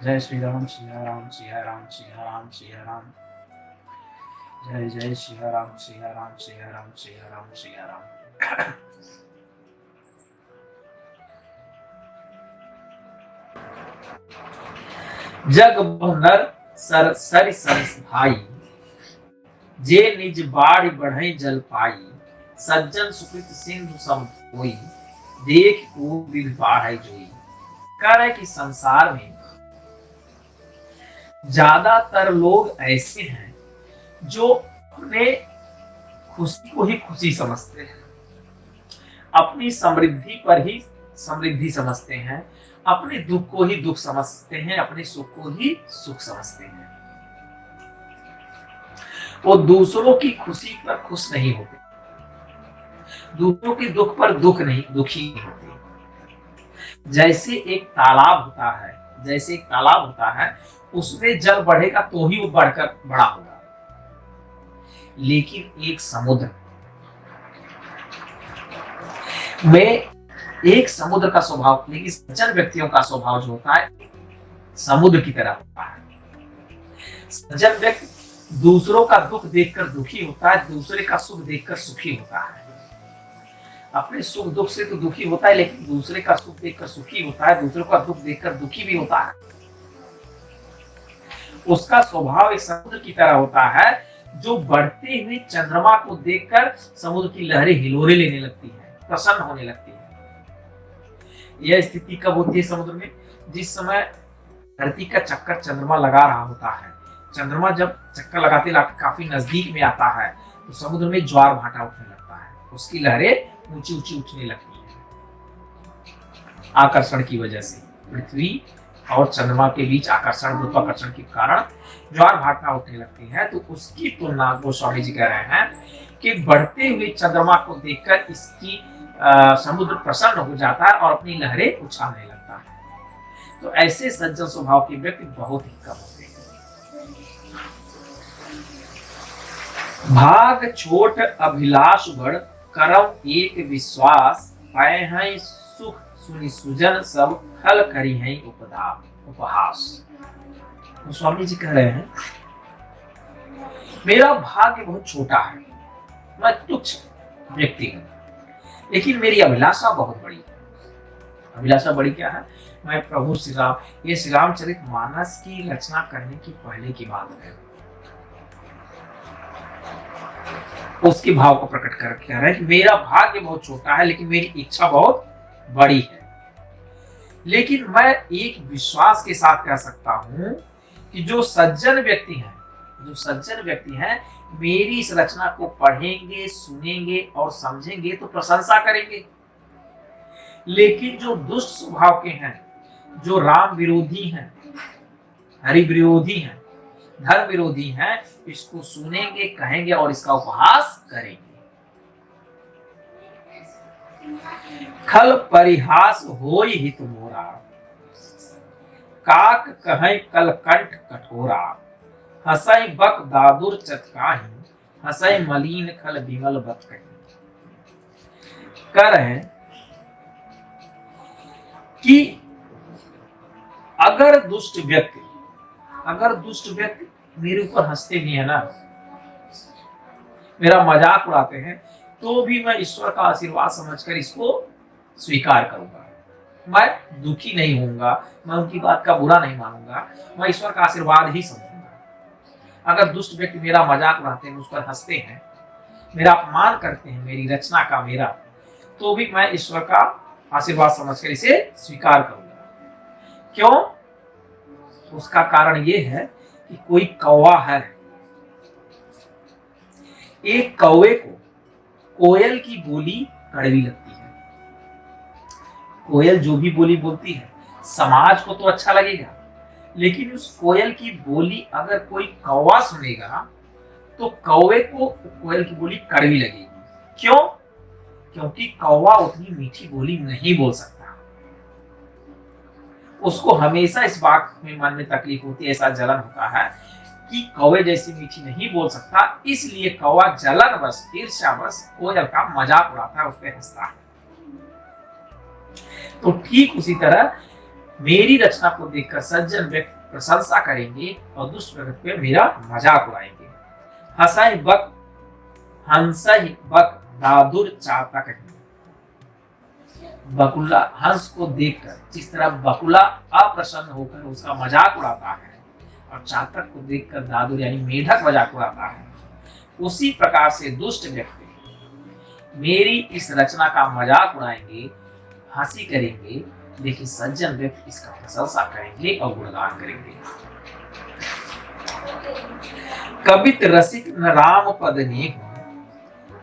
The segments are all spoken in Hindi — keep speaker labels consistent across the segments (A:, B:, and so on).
A: जय श्री राम सिया राम सिया राम सिया राम सिया राम। जय जय सिया राम सिया राम सिया राम सिया राम सिया राम। जग बहु नर सर सरि सरस भाई, जे निज बाढ़ बढ़ई जल पाई। सज्जन सुकृत सिंधु सम कोई, देख को विधि बाढ़ जोई। कह रहे कि संसार में ज्यादातर लोग ऐसे हैं जो अपने खुशी को ही खुशी समझते हैं, अपनी समृद्धि पर ही समृद्धि समझते हैं, अपने दुख को ही दुख समझते हैं, अपने सुख को ही सुख समझते हैं। वो दूसरों की खुशी पर खुश नहीं होते, दूसरों के दुख पर दुखी नहीं होते। जैसे एक तालाब होता है, जैसे एक तालाब होता है, उसमें जल बढ़ेगा तो ही वो बढ़कर बड़ा होगा। लेकिन एक समुद्र में, एक समुद्र का स्वभाव, लेकिन सज्जन व्यक्तियों का स्वभाव जो होता है समुद्र की तरह होता है। सज्जन व्यक्ति दूसरों का दुख देखकर दुखी होता है, दूसरे का सुख देखकर सुखी होता है। अपने सुख दुख से तो दुखी होता है, लेकिन दूसरे का सुख देखकर सुखी होता है, दूसरों का दुख देखकर दुखी भी होता है। उसका स्वभाव एक समुद्र की तरह होता है, जो बढ़ते हुए चंद्रमा को देखकर समुद्र की लहरें हिलोरे लेने लगती है, प्रसन्न होने लगती है। यह स्थिति कब होती है समुद्र में? जिस समय धरती का चक्कर चंद्रमा लगा रहा होता है। चंद्रमा जब चक्कर लगाते काफी नजदीक में आता है तो समुद्र में ज्वार भाटा उठने लगता है, उसकी लहरें ऊंची ऊंची उठने लगती है। आकर्षण की वजह से पृथ्वी और चंद्रमा के बीच आकर्षण, गुरुत्वाकर्षण के कारण ज्वार भाटा उठने लगती है। तो उसकी तुलना गोस्वामी जी कह रहे हैं कि बढ़ते हुए चंद्रमा को देखकर इसकी समुद्र प्रसन्न हो जाता है और अपनी लहरें उछालने लगता है। तो ऐसे सज्जन स्वभाव के व्यक्ति बहुत ही कम होते हैं। भाग छोट अभिलाष बढ़, करम एक विश्वास। पाए हैं सुख सुनि सुजन, सब खल करी हैं उपहास। तो स्वामी जी कह रहे हैं मेरा भाग्य बहुत छोटा है, मैं तुच्छ व्यक्ति हूं, लेकिन मेरी अभिलाषा बहुत बड़ी है। अभिलाषा बड़ी क्या है? मैं प्रभु श्री राम, ये श्री रामचरित मानस की रचना करने की पहले की बात है, उसके भाव को प्रकट कर कह रहा है कि मेरा भाग्य बहुत छोटा है, लेकिन मेरी इच्छा बहुत बड़ी है। लेकिन मैं एक विश्वास के साथ कह सकता हूं कि जो सज्जन व्यक्ति हैं, जो सज्जन व्यक्ति हैं, मेरी इस रचना को पढ़ेंगे, सुनेंगे और समझेंगे तो प्रशंसा करेंगे। लेकिन जो दुष्ट स्वभाव के हैं, जो राम विरोधी हैं, हरि विरोधी हैं, धर्म विरोधी हैं, इसको सुनेंगे, कहेंगे और इसका उपहास करेंगे। खल परिहास होई हित मोरा, काक कहे कल कंठ कठोरा। हसई बक दादुर चतकाही, हसई मलीन खल विमल बत कही। कर है कि अगर दुष्ट व्यक्ति मेरे ऊपर हंसते भी है ना, मेरा मजाक उड़ाते हैं, तो भी मैं ईश्वर का आशीर्वाद समझकर इसको स्वीकार करूंगा। मैं दुखी नहीं होऊंगा, मैं उनकी बात का बुरा नहीं मानूंगा, मैं ईश्वर का आशीर्वाद ही समझूंगा। अगर दुष्ट व्यक्ति मेरा मजाक उड़ाते हैं, मुझ पर हंसते हैं, मेरा अपमान करते हैं मेरी रचना का, मेरा, तो भी मैं ईश्वर का आशीर्वाद समझकर इसे स्वीकार करूंगा। क्यों? उसका कारण यह है कि कोई कौवा है, एक कौवे को कोयल की बोली कड़वी लगती है। कोयल जो भी बोली बोलती है समाज को तो अच्छा लगेगा, लेकिन उस कोयल की बोली अगर कोई कौवा सुनेगा तो कौवे को कोयल की बोली कड़वी लगेगी। क्यों? क्योंकि कौवा उतनी मीठी बोली नहीं बोल सकता, उसको हमेशा इस बात में मन में तकलीफ होती है, ऐसा जलन होता है कि कौवे जैसी मीठी नहीं बोल सकता, इसलिए कौवा जलनवश, ईर्ष्यावश कोयल का मजाक उड़ाता है, उस पर हंसता है। तो ठीक उसी तरह मेरी रचना को देखकर सज्जन व्यक्ति प्रशंसा करेंगे और दुष्ट व्यक्ति पे मेरा मजाक उड़ाएंगे। हंसहि बक हंसहि बक दादुर चातक है। बकुला हंस को देखकर जिस तरह बकुला अप्रसन्न होकर उसका मजाक उड़ाता है और चातक को देखकर दादुर यानी मेढक मजाक उड़ाता है, उसी प्रकार से दुष्ट व्यक्ति मेरी इस रचना का मजाक उड़ाएंगे, हंसी करेंगे, लेकिन सज्जन व्यक्ति इसका प्रशंसा करेंगे और गुणगान करेंगे। कवित रसिक न राम पद नेहु,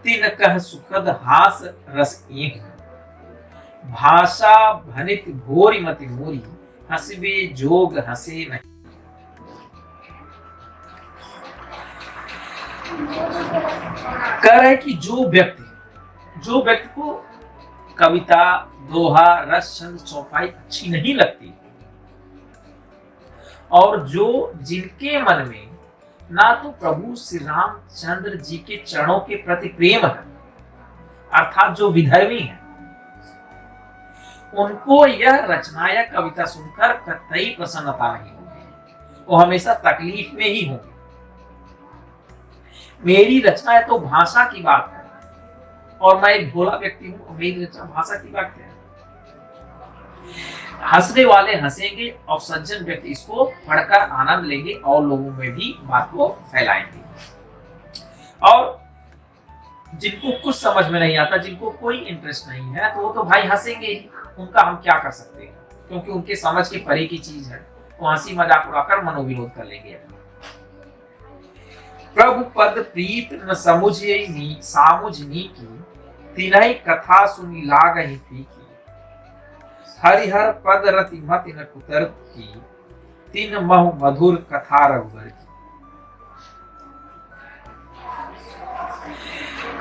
A: तिन कह सुखद हास रस एहु। भाषा भनित भोरी मति मोरी, हंसबे जोग हंसे नहीं। कह रहे कि जो व्यक्ति को कविता, दोहा, रस, छंद, चौपाई अच्छी नहीं लगती और जिनके मन में ना तो प्रभु श्री रामचंद्र जी के चरणों के प्रति प्रेम है, अर्थात जो विधर्मी है, उनको यह रचना या कविता सुनकर कतई प्रसन्नता नहीं होगी, वो हमेशा तकलीफ में ही होंगे। मेरी रचना है तो भाषा की बात है और मैं एक भोला व्यक्ति हूं, मेरी रचना भाषा की बात है। हंसने वाले हंसेंगे और सज्जन व्यक्ति इसको पढ़कर आनंद लेंगे और लोगों में भी बात को फैलाएंगे। और जिनको कुछ समझ में नहीं आता, जिनको कोई इंटरेस्ट नहीं है, तो वो तो भाई हंसेंगे ही, उनका हम क्या कर सकते हैं, क्योंकि उनके समझ के परे की चीज है, वो हंसी मजाक उड़ाकर मनोविरोध कर लेंगे। प्रभु पद प्रीत न समुझियनि सामुझनी की, तिनहि कथा सुनी लागहि फीकी। हरिहर पद रति मति न कुतर्क की, तिन महु मधुर कथा रघुवर की।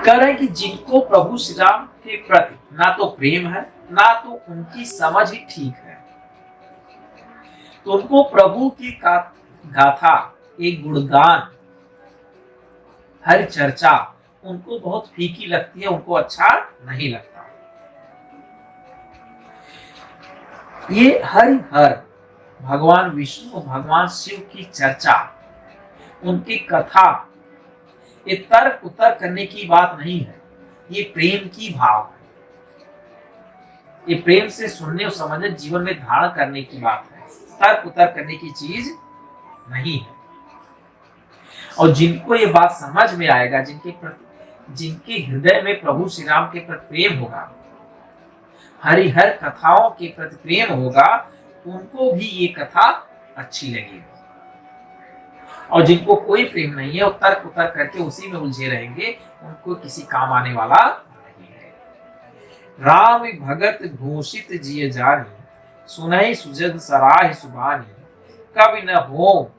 A: करें कि जिनको प्रभु श्री राम के प्रति ना तो प्रेम है, ना तो उनकी समझ ही ठीक है, तो उनको प्रभु की गाथा, एक गुणगान, हर चर्चा उनको बहुत फीकी लगती है, उनको अच्छा नहीं लगता। ये हर भगवान विष्णु, भगवान शिव की चर्चा, उनकी कथा, ये तर्क उत्तर करने की बात नहीं है, ये प्रेम की भाव है, ये प्रेम से सुनने और समझने, जीवन में धारण करने की बात है, तर्क उत्तर करने की चीज नहीं है। और जिनको ये बात समझ में आएगा, जिनके हृदय में प्रभु श्री राम के प्रति प्रेम होगा, हरिहर कथाओं के प्रति प्रेम होगा, उनको भी ये कथा अच्छी लगेगी। और जिनको कोई प्रेम नहीं है, वो तर्क उतर करके उसी में उलझे रहेंगे, उनको किसी काम आने वाला नहीं है। राम भगत घोषित जिय जानी, सुनहि सुजग सराहि सुबानी। कवि न हो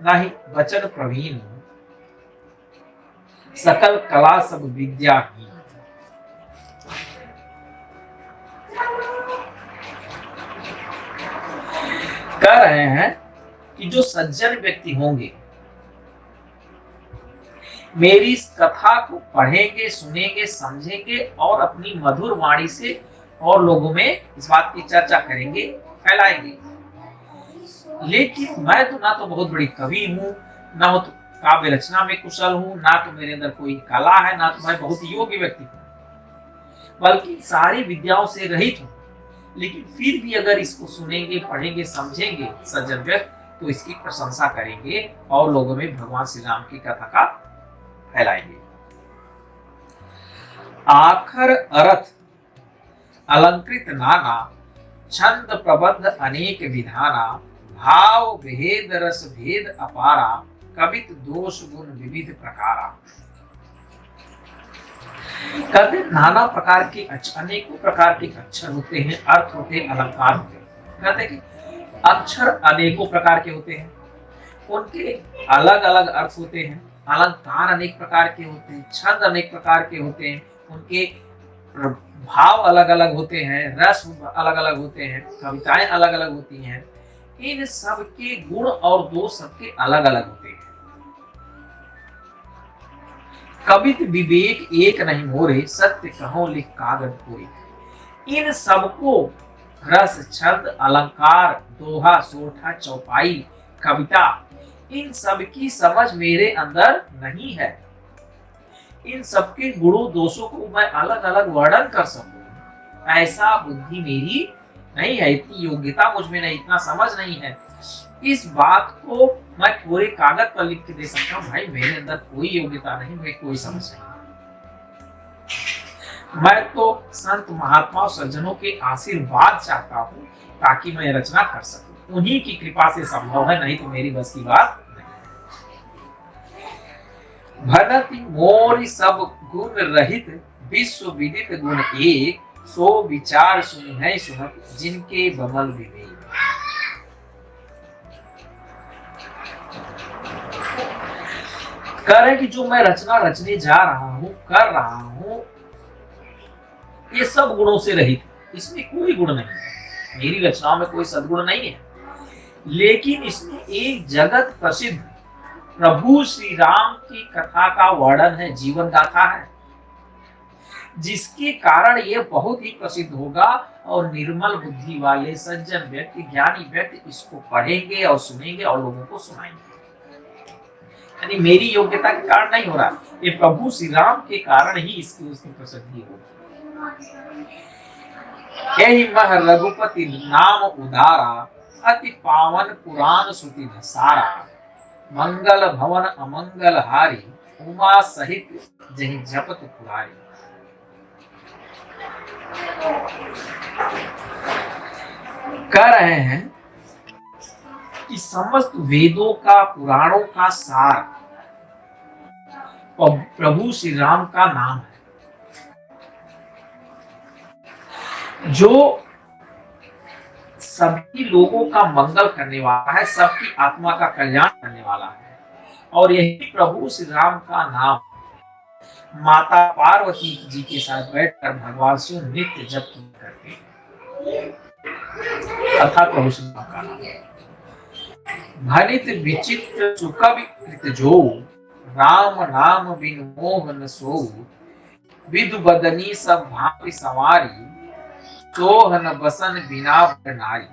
A: नहीं वचन प्रवीण, सकल कला सब विद्याहीन। कह रहे हैं कि जो सज्जन व्यक्ति होंगे, मेरी इस कथा को पढ़ेंगे, सुनेंगे, समझेंगे और अपनी मधुर वाणी से और लोगों में इस बात की चर्चा करेंगे, फैलाएंगे। लेकिन मैं तो ना तो बहुत बड़ी कवि हूँ, ना तो काव्य रचना में कुशल हूँ, ना तो मेरे अंदर कोई कला है, ना तो मैं बहुत योग्य व्यक्ति हूँ, बल्कि सारी विद्याओं से रहित हूँ। लेकिन फिर भी अगर इसको सुनेंगे, पढ़ेंगे, समझेंगे सज्जन व्यक्ति, तो इसकी प्रशंसा करेंगे और लोगों में भगवान श्री राम की कथा का फैलाएंगे। आखर अर्थ अलंकृत नाना, छंद प्रबंध अनेक विधाना। भाव भेद रस भेद अपारा, कवित दोष गुण विविध प्रकारा। कहते नाना प्रकार के अनेकों प्रकार के अक्षर होते हैं, अर्थ होते हैं, अलंकार होते हैं। कहते कि अक्षर अनेकों प्रकार के होते हैं, उनके अलग अलग अर्थ होते हैं, अलंकार अनेक प्रकार के होते हैं, छंद अनेक प्रकार के होते हैं, उनके भाव अलग अलग होते हैं, रस अलग अलग होते हैं, कविताएं अलग अलग होती हैं। इन सब के गुण और दोष सबके अलग अलग होते हैं। कवित विवेक एक नहीं मोरे, सत्य कहो लिख कागज पूरी। इन सबको रस, छंद, अलंकार, दोहा, सोठा, चौपाई, कविता, इन सब की समझ मेरे अंदर नहीं है। इन सबके गुणों दोषों को मैं अलग अलग वर्णन कर सकूं, ऐसा बुद्धि मेरी नहीं है, इतनी योग्यता मुझ में नहीं, इतना समझ नहीं है। इस बात को मैं पूरे कागज पर लिख के दे सकता हूँ, भाई मेरे अंदर कोई योग्यता नहीं, मेरी कोई समझ नहीं। मैं तो संत महात्मा और सज्जनों के आशीर्वाद चाहता हूँ ताकि मैं रचना कर सकूं, उन्हीं की कृपा से संभव है, नहीं तो मेरी बस की बात नहीं। भनति मोरि सब गुण रहित, विश्व विदित गुण एक, सो विचार सुनिहै सुनत, जिनके बमल विवेक। कह रहे कि जो मैं रचना रचने जा रहा हूं, कर रहा हूं, ये सब गुणों से रहित, इसमें कोई गुण नहीं है, मेरी रचनाओं में कोई सद्गुण नहीं है, लेकिन इसमें एक जगत प्रसिद्ध प्रभु श्री राम की कथा का वर्णन है, जीवन गाथा है, जिसके कारण ये बहुत ही प्रसिद्ध होगा और निर्मल बुद्धि वाले सज्जन व्यक्ति, ज्ञानी व्यक्ति इसको पढ़ेंगे और सुनेंगे और लोगों को सुनाएंगे। यानी मेरी योग्यता के कारण नहीं हो रहा, ये प्रभु श्री राम के कारण ही इसकी उसकी प्रसिद्धि होगी। यही मह रघुपति नाम उदारा, अति पावन पुराण श्रुति सारा, मंगल भवन अमंगल हारी, उमा सहित जहि जपत पुरारी। कह रहे हैं कि समस्त वेदों का, पुराणों का सार और प्रभु श्री राम का नाम है, जो सभी लोगों का मंगल करने वाला है, सबकी आत्मा का कल्याण करने वाला है। और यही प्रभु श्री राम का नाम माता पार्वती जी के साथ बैठकर भगवान शिव नित्य जप करते, अर्थात प्रभु श्री राम का नाम। भनित विचित्र सुकविकृत जो, राम नाम बिनु मोह न सोऊ, विदु बदनी सब भांति संवारी, सोहन बसन बिना नारी।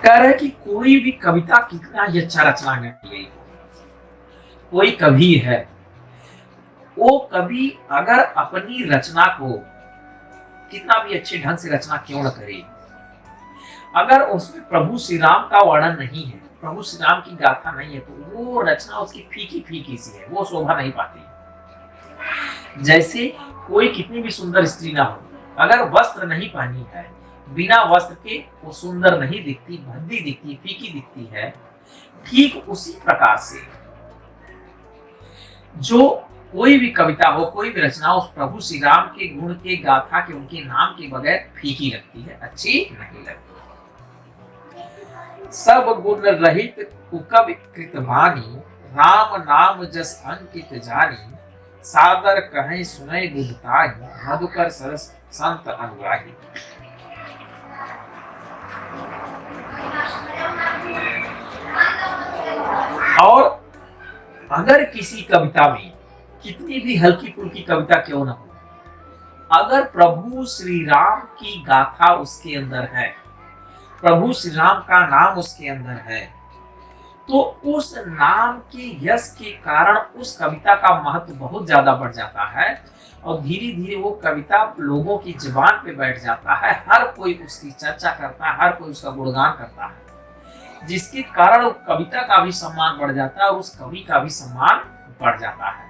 A: कह रहे कि कोई भी कविता कितना ही अच्छा रचना गई, कोई कवि है, वो कवि अगर अपनी रचना को कितना भी अच्छे ढंग से रचना क्यों न करे, अगर उसमें प्रभु श्री राम का वर्णन नहीं है, प्रभु श्री राम की गाथा नहीं है, तो वो रचना उसकी फीकी फीकी सी है, वो शोभा नहीं पाती। जैसे कोई कितनी भी सुंदर स्त्री ना हो, अगर वस्त्र नहीं पहनी है, बिना वस्त्र के वो सुंदर नहीं दिखती, भद्दी दिखती, फीकी दिखती है। ठीक उसी प्रकार से जो कोई भी कविता हो, कोई भी रचना उस प्रभु श्री राम के गुण के, गाथा के, उनके नाम के बगैर फीकी लगती है, अच्छी नहीं लगती। सब गुण रहित कुकवि कृत वाणी, राम नाम जस अंकित जानी, सादर कहें सुनय बुधताहि, मधुकर सरस संत अनुरागी। और अगर किसी कविता में कितनी भी हल्की फुल्की कविता क्यों ना हो, अगर प्रभु श्री राम की गाथा उसके अंदर है, प्रभु श्री राम का नाम उसके अंदर है, तो उस नाम के यश के कारण उस कविता का महत्व बहुत ज्यादा बढ़ जाता है और धीरे धीरे वो कविता लोगों की जुबान पे बैठ जाता है, हर कोई उसकी चर्चा करता है, हर कोई उसका गुणगान करता है, जिसके कारण कविता का भी सम्मान बढ़ जाता है और उस कवि का भी सम्मान बढ़ जाता है,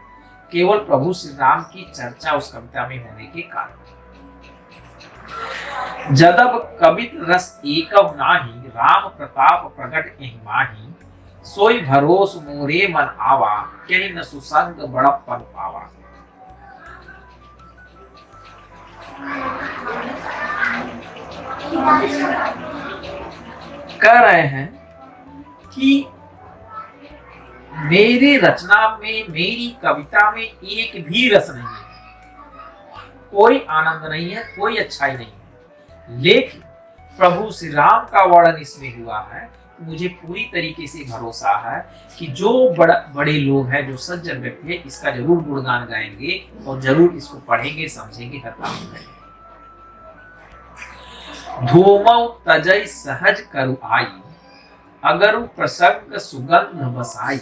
A: केवल प्रभु श्री राम की चर्चा उस कविता में होने के कारण। जदब कवित रस एकव नाही, राम प्रताप प्रगट एहि माही, सोई भरोस मोरे मन आवा, कहीं न सुसंग बड़प्पन पावा। कह रहे हैं कि मेरे रचना में, मेरी कविता में एक भी रस नहीं है, कोई आनंद नहीं है, कोई अच्छाई नहीं है, लेकिन प्रभु श्री राम का वर्णन इसमें हुआ है मुझे पूरी तरीके से भरोसा है कि जो बड़े लोग हैं, जो सज्जन व्यक्ति है, इसका जरूर गुणगान गाएंगे और जरूर इसको पढ़ेंगे, समझेंगे, हरताल करेंगे। धूमौ तजै सहज करु आई, अगरु प्रसंग सुगंध बसाई,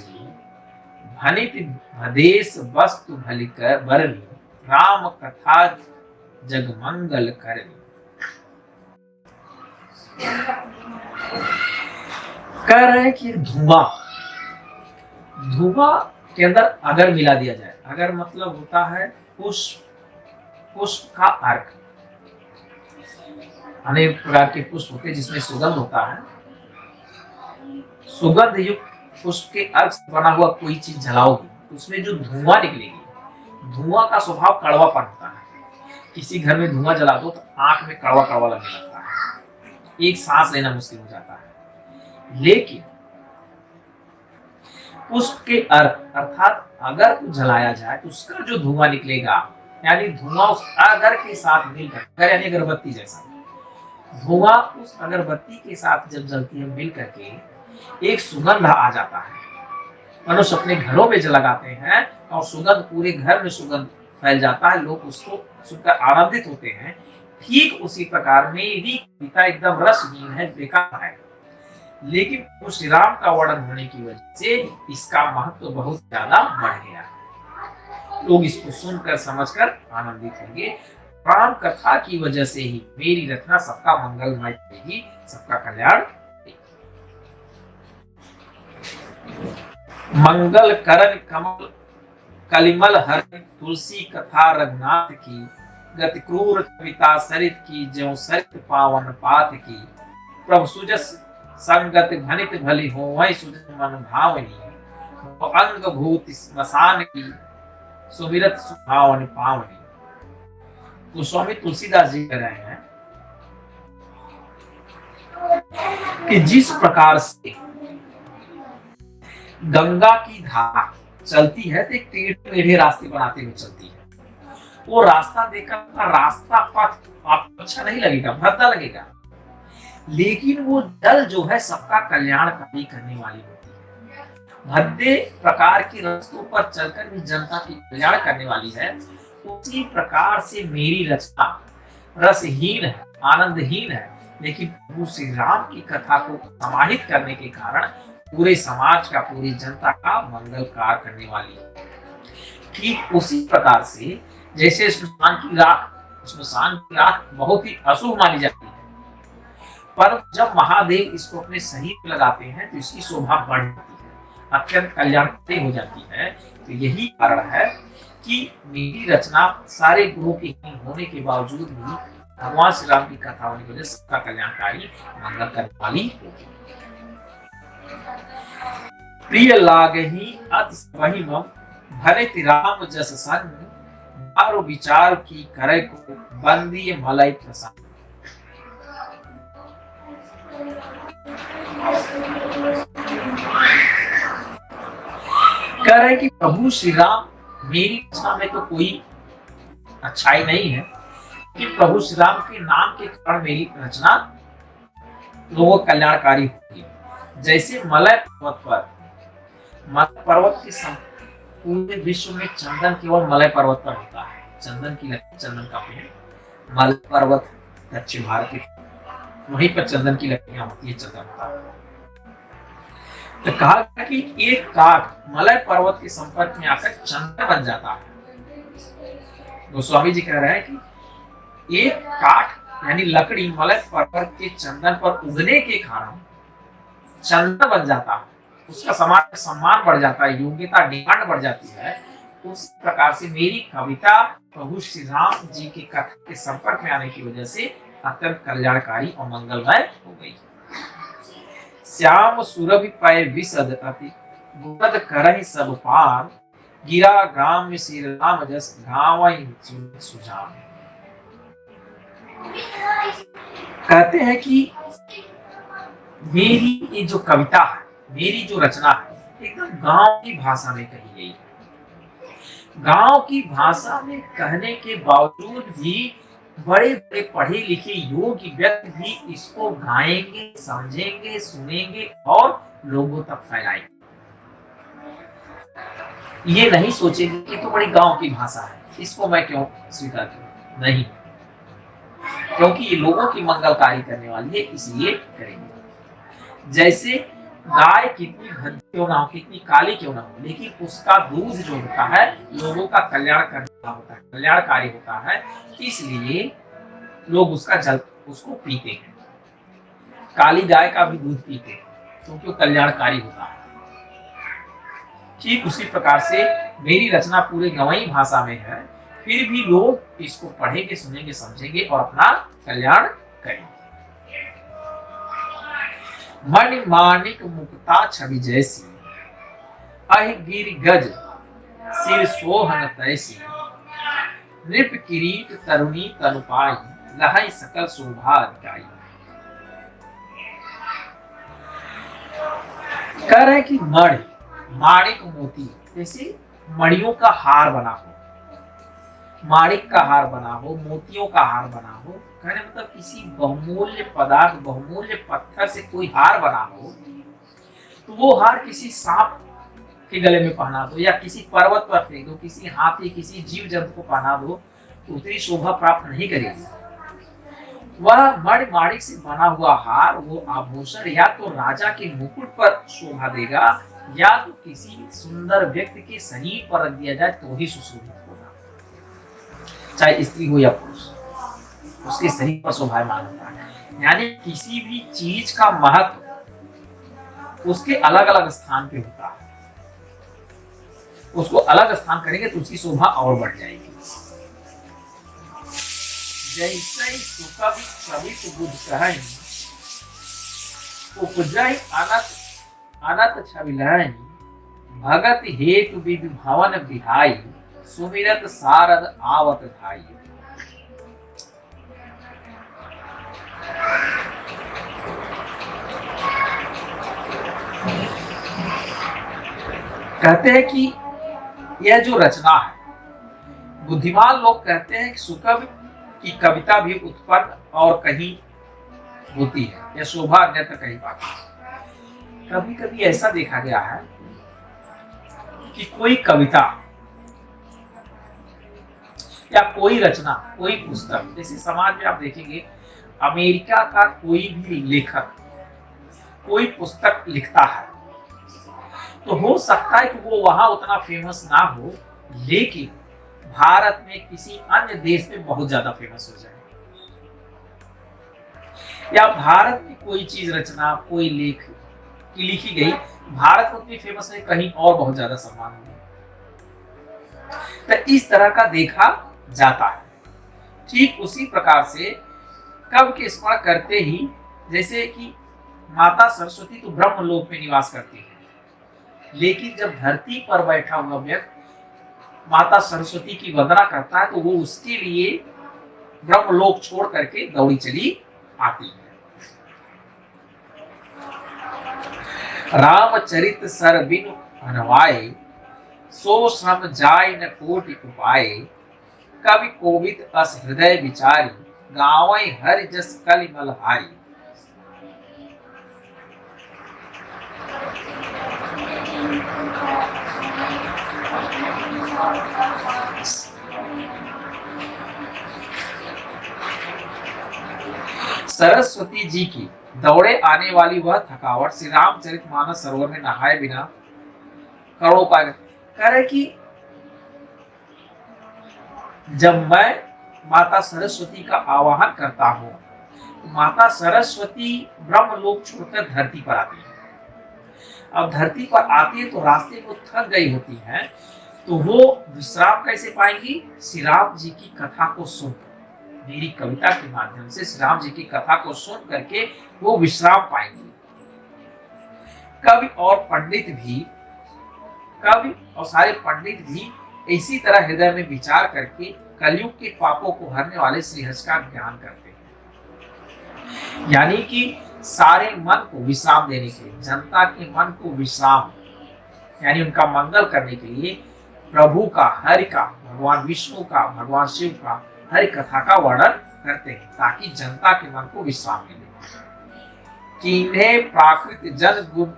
A: भनित भदेश वस्तु भलिकर बरनी, राम कथा जगमंगल करनी। कह रहे हैं कि धुआं, धुआं के अंदर अगर मिला दिया जाए, अगर मतलब होता है पुष्प, पुष्प का अर्क, अनेक प्रकार के पुष्प होते हैं जिसमें सुगंध होता है, सुगंध युक्त पुष्प के अर्क से बना हुआ कोई चीज जलाओगी, उसमें जो धुआं निकलेगी, धुआं का स्वभाव कड़वापन होता है। किसी घर में धुआं जला दो तो आंख में कड़वा कड़वा लगने लगता है, एक सांस लेना मुश्किल हो जाता है। लेकिन पुष्प के अर्क अर्थात अगर को जलाया जाए तो उसका जो धुआं निकलेगा, यानी धुआं उस अगर के साथ मिलकर, अगर यानी अगरबत्ती जैसा, धुआं उस अगरबत्ती के साथ जब जलती है मिल करके एक सुगंध आ जाता है। मनुष्य अपने घरों में लगाते हैं और सुगंध पूरे घर में सुगंध फैल जाता है, लोग उसको सुनकर आनंदित होते हैं। ठीक उसी प्रकार मेरी कविता एकदम रसहीन है, बेकार है, लेकिन प्रभु श्री राम का वर्णन होने की वजह से इसका महत्व बहुत ज्यादा बढ़ गया। लोग इसको सुनकर समझकर आनंदित होंगे। राम कथा की वजह से ही मेरी रचना सबका मंगलमय करेगी, सबका कल्याण। मंगल करण कमल कलिमल हर, तुलसी कथा रघुनाथ की, गति क्रूर कविता सरित की, ज्यों सरित पावन पात की, प्रभु सुजस संगत घनित भली हो, वही सुजस मन भावनी, अंग भूत स्मशान की, सुमिरत सुभावन पावनी। गोस्वामी तुलसीदास जी कह रहे हैं कि जिस प्रकार से गंगा की धारा चलती है तो एक टेढ़े मेढ़े रास्ते बनाते हुए चलती है, वो रास्ता देखकर रास्ता पथ आपको अच्छा नहीं लगेगा, भद्दा लगेगा, लेकिन वो जल जो है सबका कल्याणकारी करने वाली होती है। भद्दे प्रकार के रास्तों पर चलकर भी जनता की कल्याण करने वाली है। उसी प्रकार से मेरी रचना रसहीन है, आनंदहीन है, लेकिन प्रभु श्री राम की कथा को समाहित करने के कारण पूरे समाज का, पूरी जनता का मंगल कार्य करने वाली है। ठीक उसी प्रकार से जैसे स्मशान की राख बहुत ही अशुभ मानी जाती है, पर जब महादेव इसको अपने शरीर में लगाते हैं तो इसकी शोभा बढ़ जाती है, अत्यंत कल्याणकारी हो जाती है। तो यही कारण है कि मेरी रचना सारे गुणों के होने के बावजूद भी भगवान श्री राम की कथा होने की वजह से सबका कल्याणकारी, मंगल करने वाली होगी। प्रिय लागहि अति वही मम, भरे राम जस संग, बारो विचार की करे को, बंदी मलय प्रसन्न। कह रहे कि प्रभु श्री राम मेरी रचना में तो कोई अच्छाई नहीं है कि प्रभु श्री राम के नाम के कारण मेरी रचना लोगों कल्याणकारी होगी। जैसे मलय पर्वत के पूरे विश्व में चंदन केवल मलय पर्वत पर होता है, चंदन की लकड़ी, चंदन का पेड़ मलय पर्वत दक्षिण भारत के, वहीं पर चंदन की लकड़ियां होती है, चंदन होता है। तो कहा कि एक काठ मलय पर्वत के संपर्क में आकर चंदन बन जाता है। गोस्वामी जी कह रहे हैं कि एक काठ यानी लकड़ी मलय पर्वत के चंदन पर उगने के कारण चंदन बन जाता है, उसका समाज में सम्मान बढ़ जाता है, योग्यता डिमांड बढ़ जाती है। उस प्रकार से मेरी कविता प्रभु श्री राम जी की कथा के संपर्क में आने की वजह से अत्यंत कल्याणकारी और मंगलमय हो गई। श्याम सुरभि पय विशद अति, गुणद करहि सब पार, गिरा ग्राम में श्री राम जस, गावहि सुजान। कहते हैं कि मेरी ये जो कविता है, मेरी जो रचना है, एकदम गांव की भाषा में कही गई है। गांव की भाषा में कहने के बावजूद भी बड़े बड़े पढ़े लिखे योग्य व्यक्ति भी इसको गाएंगे, समझेंगे, सुनेंगे और लोगों तक फैलाएंगे। ये नहीं सोचेंगे कि तो बड़ी गांव की भाषा है, इसको मैं क्यों स्वीकार करूं। नहीं, क्योंकि ये लोगों की मंगलकारी करने वाली है, इसलिए करेंगे। जैसे गाय कितनी भद्दी क्यों ना हो, कितनी काली क्यों ना हो, लेकिन उसका दूध जो होता है लोगों का कल्याण करने वाला होता है, कल्याणकारी होता है, इसलिए लोग उसको पीते हैं। काली गाय का भी दूध पीते हैं क्योंकि वो कल्याणकारी होता है। ठीक उसी प्रकार से मेरी रचना पूरे गंवई भाषा में है, फिर भी लोग इसको पढ़ेंगे, सुनेंगे, समझेंगे और अपना कल्याण करेंगे। मणि माणिक मुक्ता छवि जैसी, अहि गिर गज सिर सोहन तैसी, नृप किरीट तरुणी तनु पाई, लहै सकल शोभा अधिकाई। कह रहे कि मणि, माणिक मोती, जैसे मणियों का हार बना हो, माणिक का हार बना हो, मोतियों का हार बना हो, कहने मतलब किसी बहुमूल्य पदार्थ, बहुमूल्य पत्थर से कोई हार बना हो, तो वो हार किसी सांप के गले में पहना दो या किसी पर्वत पर फेंक दो, किसी हाथी, किसी जीव जंतु को पहना दो, तो उतनी शोभा प्राप्त नहीं करेगी। वह मणि माणिक से बना हुआ हार, वो आभूषण या तो राजा के मुकुट पर शोभा देगा या तो किसी सुंदर व्यक्ति के शरीर पर रख दिया जाए तो ही सुशोभित होगा, चाहे स्त्री हो या पुरुष, उसके शरीर पर शोभायमान होता है। यानी किसी भी चीज का महत्व उसके अलग अलग स्थान पे होता है, उसको अलग स्थान करेंगे तो उसकी शोभा और बढ़ जाएगी। जैसे सुकवि कवित बुध कहै, उपजै अनत छवि लहै, भगत हेतु विधि भवन बिहाई, सुमिरत सारद आवत धाई। कहते हैं कि यह जो रचना है, बुद्धिमान लोग कहते हैं कि सुकवि की कविता भी उत्पन्न और कहीं होती है, यह शोभा अन्यत्र कहीं पाती है। कभी कभी ऐसा देखा गया है कि कोई कविता या कोई रचना, कोई पुस्तक, जैसे समाज में आप देखेंगे अमेरिका का कोई भी लेखक कोई पुस्तक लिखता है तो हो सकता है कि वो वहां उतना फेमस ना हो, लेकिन भारत में किसी अन्य देश में बहुत ज्यादा फेमस हो जाए, या भारत में कोई चीज रचना, कोई लेख की लिखी गई, भारत में उतनी फेमस नहीं, कहीं और बहुत ज्यादा सम्मान हो, तो इस तरह का देखा जाता है। ठीक उसी प्रकार से कवि के स्मरण करते ही, जैसे कि माता सरस्वती तो ब्रह्मलोक में निवास करती है, लेकिन जब धरती पर बैठा हुआ व्यक्ति माता सरस्वती की वंदना करता है तो वो उसके लिए ब्रह्मलोक छोड़ करके दौड़ी चली आती है। रामचरित सर बिनु अनवाए, सो श्रम जाय न कोटि उपाय, कवि कोविद अस हृदय विचारी, गावै हरि जस कलिमल हारी। सरस्वती जी की दौड़े आने वाली वह थकावट श्री रामचरितमानस सरोवर में नहाए बिना करोड़ों पाए। कह रहे कि जब मैं माता सरस्वती का आवाहन करता हूं तो माता सरस्वती ब्रह्मलोक छोड़कर धरती पर आती है। अब धरती पर आती है तो रास्ते में थक गई होती है, तो वो विश्राम कैसे पाएंगी? श्री राम जी की कथा को सुनकर, मेरी कविता के माध्यम से श्री राम जी की कथा को सुन करके वो विश्राम पाएंगे। कवि और सारे पंडित भी इसी तरह हृदय में विचार करके कलयुग के पापों को हरने वाले श्रीहर्ष का ध्यान करते हैं। यानी कि सारे मन को विश्राम देने के लिए, जनता के मन को विश्राम यानी उनका मंगल करने के लिए प्रभु का, हरि का, भगवान विष्णु का, भगवान शिव का हरि कथा का वर्णन करते हैं ताकि जनता के मन को विश्राम मिले। किन्हें प्राकृत जन गुण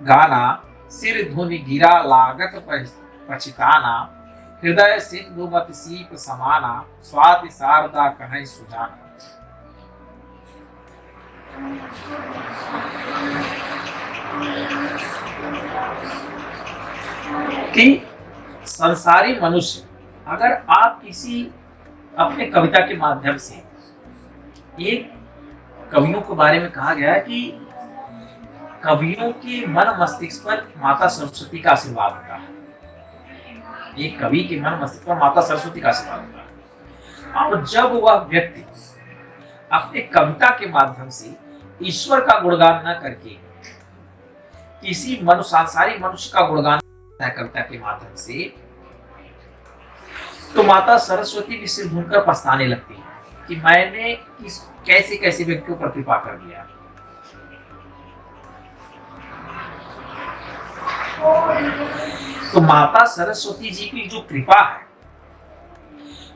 A: गाना, सिर धुनि गिरा लागत पछिताना, हृदय सिंधु मत सीप समाना, स्वाति शारदा कहीं सुजाना। कि संसारी मनुष्य अगर आप किसी अपने कविता के माध्यम से, एक कवियों के बारे में कहा गया है कि कवियों के मन मस्तिष्क पर माता सरस्वती का आशीर्वाद होता है। एक कवि के मन मस्तिष्क पर माता सरस्वती का आशीर्वाद होता है। और जब वह व्यक्ति अपने कविता के माध्यम से ईश्वर का गुणगान न करके किसी सांसारिक मनुष्य का गुणगान करता है कविता के माध्यम से, तो माता सरस्वती भी सिर ढूंढकर पछताने लगती है कि मैंने किस कैसे कैसे व्यक्तियों पर कृपा कर दिया। तो माता सरस्वती जी की जो कृपा है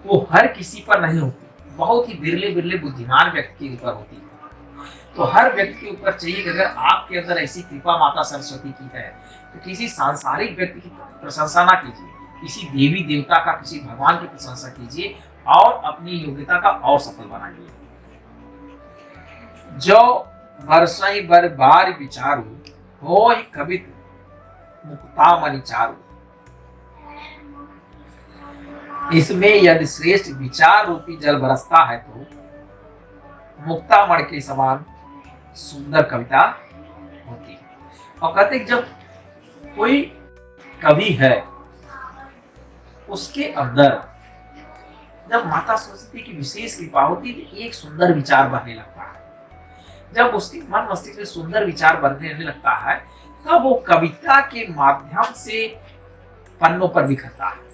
A: वो हर किसी पर नहीं होती, बहुत ही बिरले बिरले बुद्धिमान व्यक्ति के ऊपर होती है। तो हर व्यक्ति के ऊपर चाहिए कि अगर आपके अंदर ऐसी कृपा माता सरस्वती की है तो किसी सांसारिक व्यक्ति की प्रशंसा ना कीजिए, किसी देवी देवता का, किसी भगवान की प्रशंसा कीजिए और अपनी योग्यता का और सफल बनाइए। जो बरसई बर बार विचारू, हो कवित मुक्ता मणि चारू। इसमें यदि श्रेष्ठ विचार रूपी जल बरसता है तो मुक्ता मणि के समान सुंदर कविता होती है। और कहते जब कोई कवि है उसके अंदर जब माता सरस्वती की विशेष कृपा होती है तो एक सुंदर विचार बनने लगता है। जब उसके मन मस्तिष्क में सुंदर विचार बनने लगता है तब वो कविता के माध्यम से पन्नों पर बिखरता है।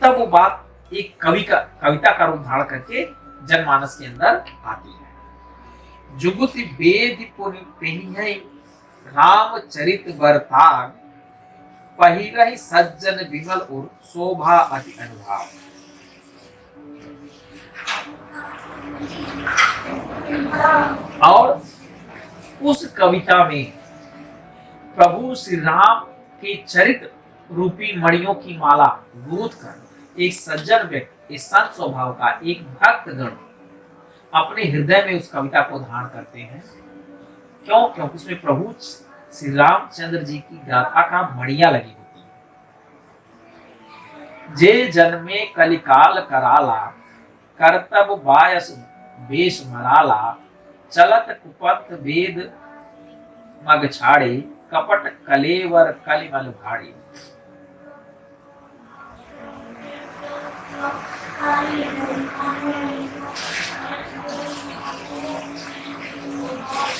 A: तब वो बात एक कविता का रूप धारण करके जनमानस के अंदर आती है। जुगुति वेद पुनि है रामचरित बरताग, पहिरहि सज्जन विमल उर शोभा अति अनुभाव। और उस कविता में प्रभु श्री राम के चरित्र रूपी मणियों की माला गूंथ कर एक सज्जन व्यक्ति, एक संत स्वभाव का एक भक्त गण अपने हृदय में उस कविता को धारण करते हैं। क्योंकि उसमें प्रभु श्री रामचंद्र जी की गाथा का मणियां लगी होती है। जे जन्मे कलिकाल कराला, करतब बायस बेश मराला, चलत कुपथ वेद मग छाड़े, कपट कलेवर कलिमल भाड़े।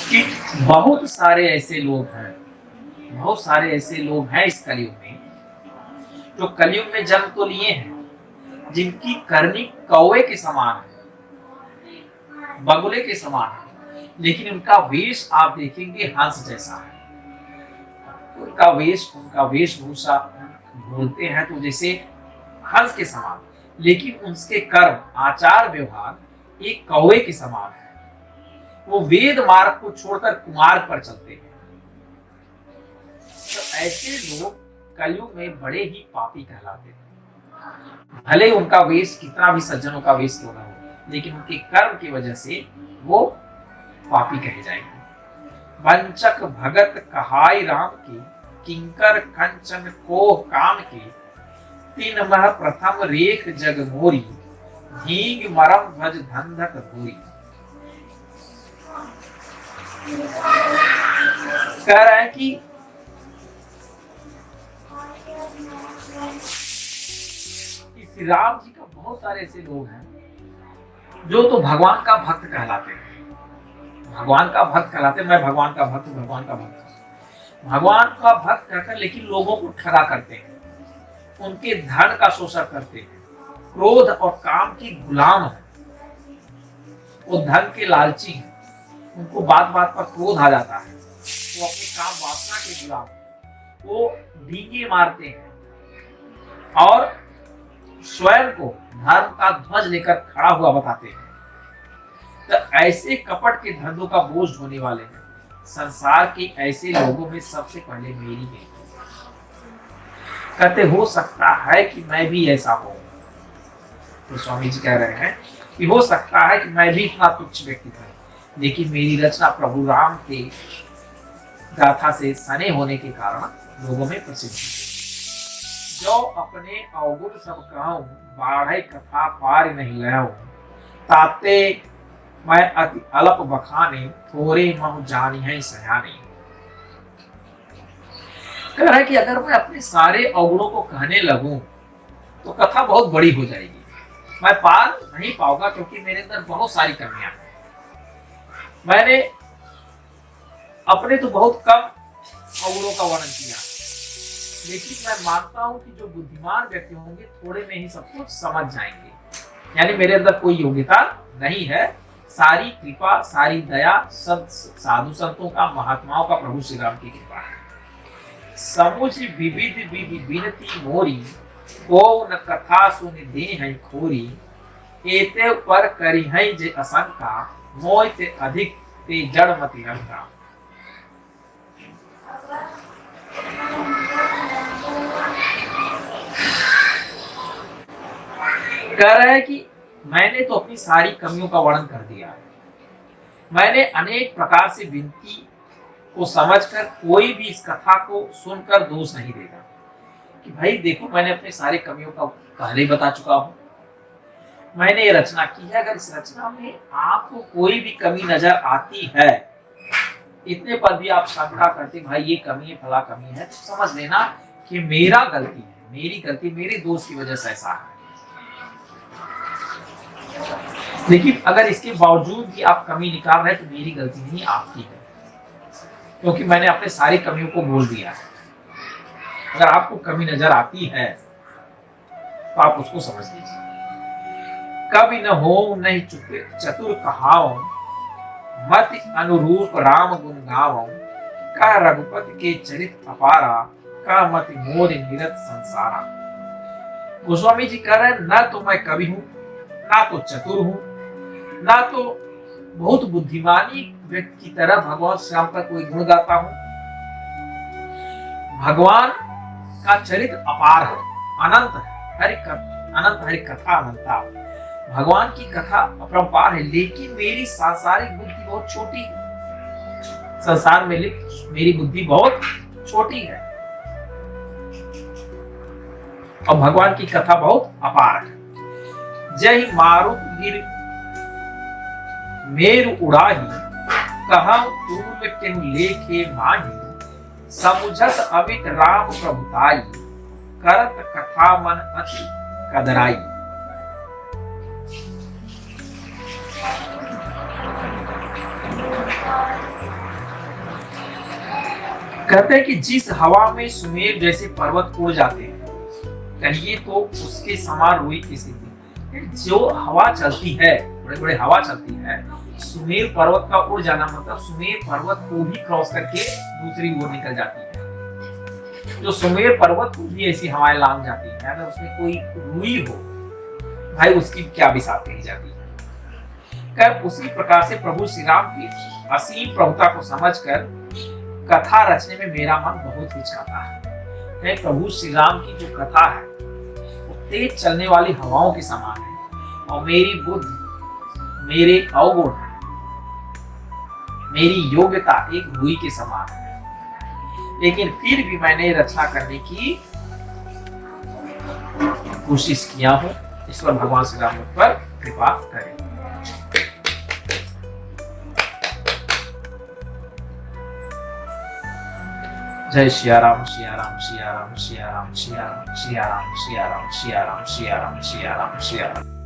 A: कि बहुत सारे ऐसे लोग हैं, बहुत सारे ऐसे लोग हैं इस कलयुग में जो कलयुग में जन्म तो लिए हैं, जिनकी करनी कौवे के समान है, बगुले के समान है, लेकिन उनका वेश आप देखेंगे हंस जैसा है। उनका वेशभूषा बोलते हैं तो जैसे हंस के समान, लेकिन उनके कर्म, आचार व्यवहार एक कौवे के समान है। वो वेद मार्ग को छोड़कर कुमार्ग पर चलते हैं। तो ऐसे लोग कलयुग में बड़े ही पापी कहलाते हैं। भले उनका वेश कितना भी सज्जनों का वेश क्यों ना हो, लेकिन उनके कर्म की वजह से वो पापी कहे जाएंगे। वंचक भगत कहाई राम की, किंकर कंचन कोह काम की, तीन मह प्रथम रेख जग मोरी, धींग मरम ध्वज धंधक धूरी। कह रहा है कि श्री राम जी का बहुत सारे ऐसे लोग हैं जो तो भगवान का भक्त कहलाते हैं। भगवान का भक्त कहलाते, मैं भगवान का भक्त, भगवान का भक्त, भगवान का भक्त कहकर लेकिन लोगों को ठगा करते हैं, उनके धन का शोषण करते हैं, क्रोध और काम की गुलाम है, वो धन के लालची है, उनको बात बात पर क्रोध आ जाता है, वो अपने काम वासना के गुलाम, वो डींगे मारते हैं और स्वयं को धर्म का ध्वज लेकर खड़ा हुआ बताते हैं। तो ऐसे कपट के धंधों का बोझ ढोने वाले हैं संसार के ऐसे लोगों में सबसे पहले मेरी है। कहते हो सकता है कि मैं भी ऐसा हूं। तो स्वामी जी कह रहे हैं कि हो सकता है कि मैं भी इतना तुच्छ व्यक्ति था, लेकिन मेरी रचना प्रभु राम के गाथा से सने होने के कारण लोगों में प्रसिद्ध है। जो अपने अवगुण सब कहूं, बाढ़े कथा पार नहीं लहूं, ताते मैं अति अल्प बखाने, थोड़े महु जानी है सयाने। कह रहा है कि अगर मैं अपने सारे अवगुणों को कहने लगूं तो कथा बहुत बड़ी हो जाएगी, मैं पार नहीं पाऊंगा, क्योंकि मेरे अंदर बहुत सारी कमियां हैं। मैंने अपने तो बहुत कम अवगुणों का वर्णन किया, लेकिन मैं मानता हूं कि जो बुद्धिमान व्यक्ति होंगे थोड़े में ही सब कुछ समझ जाएंगे। यानी मेरे अंदर कोई योग्यता नहीं है, सारी कृपा, सारी दया सब साधु संतों का, महात्माओं का, प्रभु श्री राम की कृपा है। समुझ विविध विधि बिनती मोरी, को न कथा सुन दे हैं खोरी, एते पर करी है जे असंका, मोय ते अधिक ते जड़ मति रंगा। कह रहा है कि मैंने तो अपनी सारी कमियों का वर्णन कर दिया है। मैंने अनेक प्रकार से विनती को समझकर कोई भी इस कथा को सुनकर दोष नहीं देगा कि भाई देखो मैंने अपने सारे कमियों का पहले ही बता चुका हूं, मैंने ये रचना की है। अगर इस रचना में आपको कोई भी कमी नजर आती है, इतने पर भी आप शंका करते भाई ये कमी है, फला कमी है, तो समझ लेना कि मेरा गलती है, मेरी गलती, मेरे दोष की वजह से ऐसा है। लेकिन अगर इसके बावजूद भी आप कमी निकाल रहे हैं तो मेरी गलती नहीं, आपकी है, क्योंकि मैंने अपने सारी कमियों को बोल दिया है। अगर आपको कमी नजर आती है तो आप उसको समझ लीजिए। कभी न हो नहीं चुके चतुर कहाओ, मत अनुरूप राम गुण गावो, कह रघुपति के चरित अपारा, कह मत मोर निरत संसारा। गोस्वामी जी कह रहे हैं न तो मैं कवि हूं, ना तो चतुर हूं, ना तो बहुत बुद्धिमानी व्यक्ति की तरह भगवान श्री राम का कोई गुण गाता हूं। भगवान का चरित्र अपार है, अनंत है, अनंत हरि कथा अनंता। भगवान की कथा अपरंपार है, लेकिन मेरी सांसारिक बुद्धि बहुत छोटी है। संसार में मेरी बुद्धि बहुत छोटी है और भगवान की कथा बहुत अपार है। जय मारुत गिर मेरु उड़ाही, कहूं तूल केहु लेखे माही, समुझस अमित राम प्रभुताई, करत कथा मन अति कदराई। कहते हैं कि जिस हवा में सुमेर जैसे पर्वत उड़ जाते हैं, कहिए तो उसके समान रूई की स्थिति। जो हवा चलती है, बड़े बड़े हवा चलती है, सुमेर पर्वत का उड़ जाना मतलब सुमेर पर्वत को भी क्रॉस करके दूसरी ओर निकल जाती है। जो सुमेर पर्वत को भी ऐसी हवाएं लांग जाती है, अगर उसमें कोई रुई हो भाई उसकी क्या बिसात कही जाती है। कर उसी प्रकार से प्रभु श्री राम की असीम प्रभुता को समझकर कथा रचने में मेरा मन बहुत हिचकाता है। प्रभु श्री राम की जो कथा है वो तेज चलने वाली हवाओं के समान है और मेरी बुद्धि, मेरे अवगुण, मेरी योग्यता एक रुई के समान है। लेकिन फिर भी मैंने रचना करने की कोशिश किया हूं। ईश्वर भगवान श्री राम पर कृपा करें। जय सिया राम, सिया राम, सिया राम, सिया राम, सिया राम, सिया राम, सिया राम, सिया राम, सिया राम, सिया राम, सिया राम।